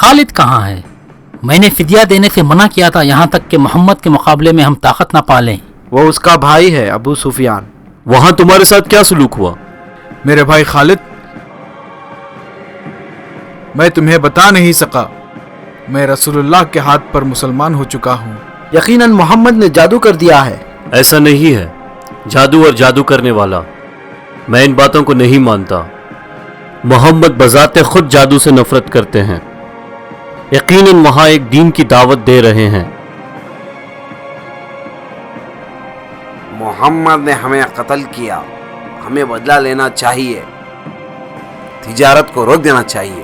खालिद कहाँ है? मैंने फिदिया देने से मना किया था, यहाँ तक कि मोहम्मद के मुकाबले में हम ताकत ना पालें। वो उसका भाई है अबू सुफियान। वहां तुम्हारे साथ क्या सलूक हुआ? मेरे भाई खालिद, मैं तुम्हें बता नहीं सका, मैं रसूलुल्लाह के हाथ पर मुसलमान हो चुका हूँ। यकीनन मोहम्मद ने जादू कर दिया है। ऐसा नहीं है, जादू और जादू करने वाला, मैं इन बातों को नहीं मानता। मोहम्मद बजाते खुद जादू से नफरत करते हैं। यकीनन वहां एक दीन की दावत दे रहे हैं। मोहम्मद ने हमें कत्ल किया, हमें बदला लेना चाहिए, तिजारत को रोक देना चाहिए।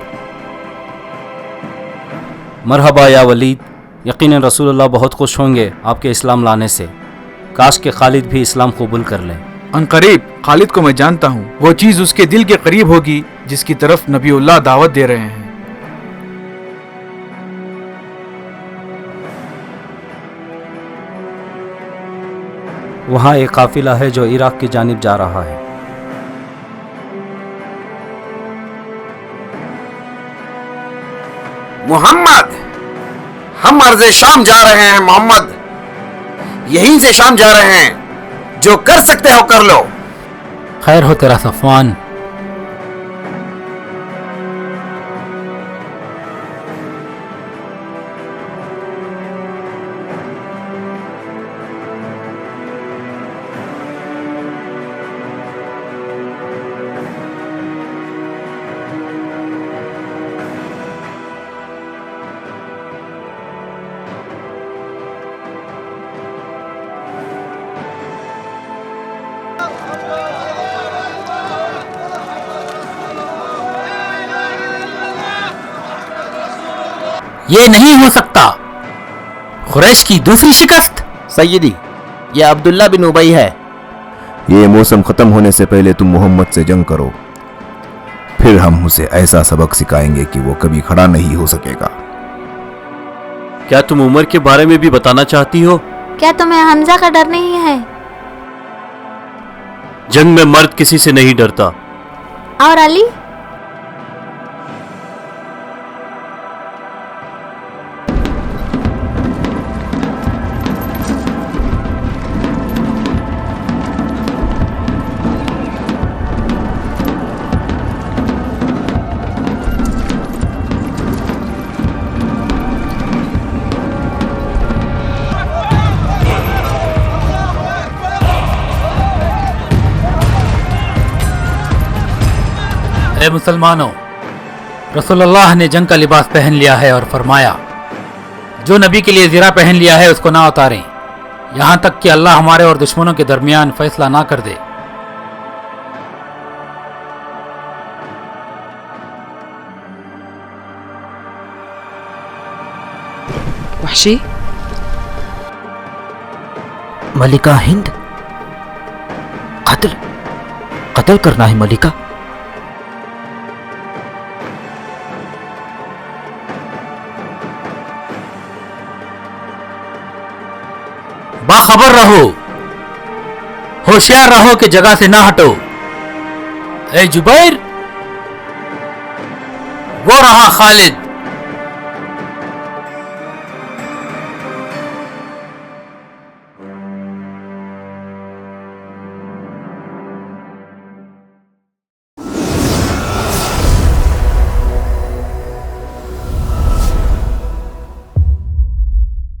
मरहबा या वलीद, यकीनन रसूलुल्लाह बहुत खुश होंगे आपके इस्लाम लाने से। काश के खालिद भी इस्लाम कबूल कर लें। अनकरीब खालिद को मैं जानता हूँ, वो चीज उसके दिल के करीब होगी जिसकी तरफ नबीउल्लाह दावत दे रहे हैं। वहाँ एक काफिला है जो इराक की जानिब जा रहा है। मोहम्मद, हम अर्ज़ शाम जा रहे हैं। मोहम्मद, यहीं से शाम जा रहे हैं। जो कर सकते हो कर लो। खैर हो तेरा सफवान। ये नहीं हो सकता। कुरैश की दूसरी शिकस्त। सैयदी, ये अब्दुल्ला बिन उबई है। ये मौसम खत्म होने से पहले तुम मोहम्मद से जंग करो, फिर हम उसे ऐसा सबक सिखाएंगे कि वो कभी खड़ा नहीं हो सकेगा। क्या तुम उमर के बारे में भी बताना चाहती हो? क्या तुम्हें हमजा का डर नहीं है? जंग में मर्द किसी से नहीं डरता। और अली? ए मुसलमानों, रसूलुल्लाह ने जंग का लिबास पहन लिया है और फरमाया, जो नबी के लिए ज़िरा पहन लिया है उसको ना उतारें, यहाँ तक कि अल्लाह हमारे और दुश्मनों के दरमियान फैसला ना कर दे। वहशी, मलिका हिंद, कत्ल करना है मलिका। बाखबर रहो, होशियार रहो कि जगह से ना हटो। ए जुबैर, वो रहा खालिद।